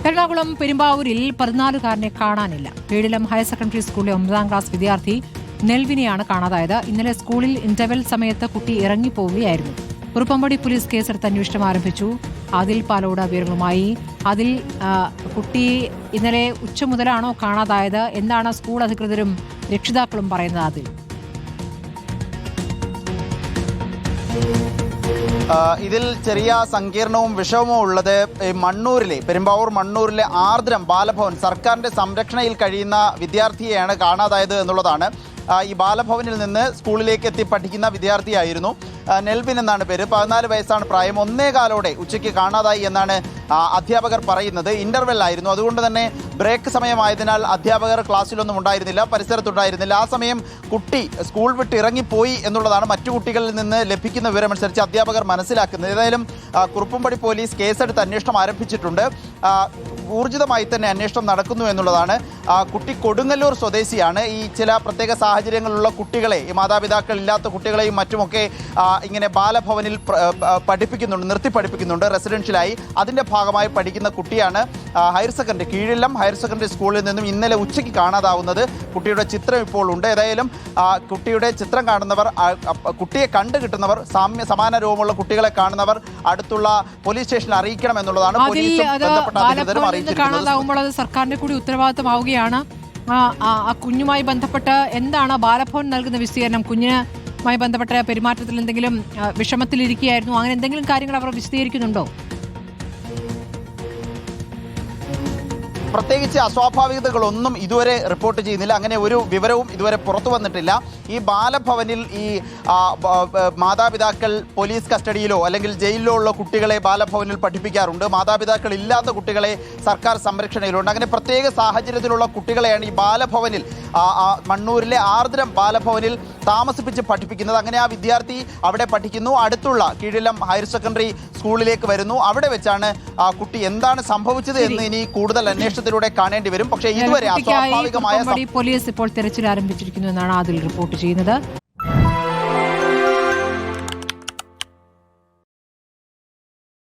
എറണാകുളം പെരുമ്പാവൂരിൽ 14കാരനെ കാണാനില്ല. കീഴിലം higher secondary സ്കൂളിലെ 9ാം ക്ലാസ് വിദ്യാർത്ഥി നെൽവിനെയാണ് കാണാതായത്. ഇന്നലെ സ്കൂളിൽ ഇന്റർവെൽ സമയത്ത് കുട്ടി ഇറങ്ങിപ്പോവുകയായിരുന്നു. കുറുപ്പമ്പടി പോലീസ് കേസെടുത്ത് അന്വേഷണം ആരംഭിച്ചു. ആദിൽ പാലോട് വിവരങ്ങളുമായി. അതിൽ കുട്ടി ഇന്നലെ ഉച്ച മുതലാണോ കാണാതായത്? എന്താണ് സ്കൂൾ അധികൃതരും രക്ഷിതാക്കളും പറയുന്നത്? അതിൽ ഇതിൽ ചെറിയ സങ്കീർണവും വിഷമവും ഉള്ളത് മണ്ണൂരിലെ പെരുമ്പാവൂർ ആർദ്രം ബാലഭവൻ സർക്കാരിന്റെ സംരക്ഷണയിൽ കഴിയുന്ന വിദ്യാർത്ഥിയെയാണ് കാണാതായത് എന്നുള്ളതാണ്. ഈ ബാലഭവനിൽ നിന്ന് സ്കൂളിലേക്ക് എത്തി പഠിക്കുന്ന വിദ്യാർത്ഥിയായിരുന്നു. നെൽവിൻ എന്നാണ് പേര്. 14 വയസ്സാണ് പ്രായം. 1:15 ഉച്ചയ്ക്ക് കാണാതായി എന്നാണ് അധ്യാപകർ പറയുന്നത്. ഇന്റർവെൽ ആയിരുന്നു, അതുകൊണ്ട് തന്നെ ബ്രേക്ക് സമയമായതിനാൽ അധ്യാപകർ ക്ലാസ്സിലൊന്നും ഉണ്ടായിരുന്നില്ല, പരിസരത്തുണ്ടായിരുന്നില്ല. ആ സമയം കുട്ടി സ്കൂൾ വിട്ട് ഇറങ്ങിപ്പോയി എന്നുള്ളതാണ് മറ്റു കുട്ടികളിൽ നിന്ന് ലഭിക്കുന്ന വിവരമനുസരിച്ച് അധ്യാപകർ മനസ്സിലാക്കുന്നത്. ഏതായാലും കുറുപ്പമ്പടി പോലീസ് കേസെടുത്ത് അന്വേഷണം ആരംഭിച്ചിട്ടുണ്ട്. ഊർജിതമായി തന്നെ അന്വേഷണം നടക്കുന്നു എന്നുള്ളതാണ്. കുട്ടി കൊടുങ്ങല്ലൂർ സ്വദേശിയാണ്. ഈ ചില പ്രത്യേക സാഹചര്യങ്ങളിലുള്ള കുട്ടികളെ, ഈ മാതാപിതാക്കൾ ഇല്ലാത്ത കുട്ടികളെയും മറ്റുമൊക്കെ ഇങ്ങനെ ബാലഭവനിൽ നിർത്തി പഠിപ്പിക്കുന്നുണ്ട് റെസിഡൻഷ്യലായി. അതിൻ്റെ ഭാഗമായി പഠിക്കുന്ന കുട്ടിയാണ്. കീഴിലം ഹയർ സെക്കൻഡറി സ്കൂളിൽ നിന്നും ഇന്നലെ ഉച്ചയ്ക്ക് കാണാതാവുന്നത്. കുട്ടിയുടെ ചിത്രം ഇപ്പോൾ ഉണ്ട്. ഏതായാലും കുട്ടിയുടെ ചിത്രം കാണുന്നവർ, കുട്ടിയെ കണ്ടു കിട്ടുന്നവർ, സമാന രൂപമുള്ള കുട്ടികളെ കാണുന്നവർ അടുത്തുള്ള പോലീസ് സ്റ്റേഷനിൽ അറിയിക്കണം എന്നുള്ളതാണ് പോലീസും ബന്ധപ്പെട്ട അധികൃതരും കാണാതാവുമ്പോൾ അത് സർക്കാരിന്റെ കൂടി ഉത്തരവാദിത്തമാവുകയാണ്. ആ കുഞ്ഞുമായി ബന്ധപ്പെട്ട് എന്താണ് ബാലഭവൻ നൽകുന്ന വിശദീകരണം? കുഞ്ഞിനുമായി ബന്ധപ്പെട്ട പെരുമാറ്റത്തിൽ എന്തെങ്കിലും വിഷമത്തിലിരിക്കുകയായിരുന്നു, അങ്ങനെ എന്തെങ്കിലും കാര്യങ്ങൾ അവർ വിശദീകരിക്കുന്നുണ്ടോ? പ്രത്യേകിച്ച് അസ്വാഭാവികതകളൊന്നും ഇതുവരെ റിപ്പോർട്ട് ചെയ്യുന്നില്ല. അങ്ങനെ ഒരു വിവരവും ഇതുവരെ പുറത്തു വന്നിട്ടില്ല. ഈ ബാലഭവനിൽ ഈ മാതാപിതാക്കൾ പോലീസ് കസ്റ്റഡിയിലോ അല്ലെങ്കിൽ ജയിലിലോ ഉള്ള കുട്ടികളെ ബാലഭവനിൽ പഠിപ്പിക്കാറുണ്ട്. മാതാപിതാക്കൾ ഇല്ലാത്ത കുട്ടികളെ സർക്കാർ സംരക്ഷണയിലുണ്ട്. അങ്ങനെ പ്രത്യേക സാഹചര്യത്തിലുള്ള കുട്ടികളെയാണ് ഈ ബാലഭവനിൽ, മണ്ണൂരിലെ ആർദ്രം ബാലഭവനിൽ താമസിപ്പിച്ച് പഠിപ്പിക്കുന്നത്. അങ്ങനെ ആ വിദ്യാർത്ഥി അവിടെ പഠിക്കുന്നു. അടുത്തുള്ള കീഴിലം ഹയർ സെക്കൻഡറി സ്കൂളിലേക്ക് വരുന്നു. അവിടെ വെച്ചാണ് കുട്ടി എന്താണ് സംഭവിച്ചത് എന്ന് ഇനി കൂടുതൽ അന്വേഷണത്തിലൂടെ കാണേണ്ടി വരും. പക്ഷേ ഇതുവരെ അസ്വാഭാവികമായ പോലീസ് ഇപ്പോൾ തെരച്ചിൽ ആരംഭിച്ചിരിക്കുന്നു എന്നാണ് അതിൽ റിപ്പോർട്ട് ചെയ്യുന്നത്.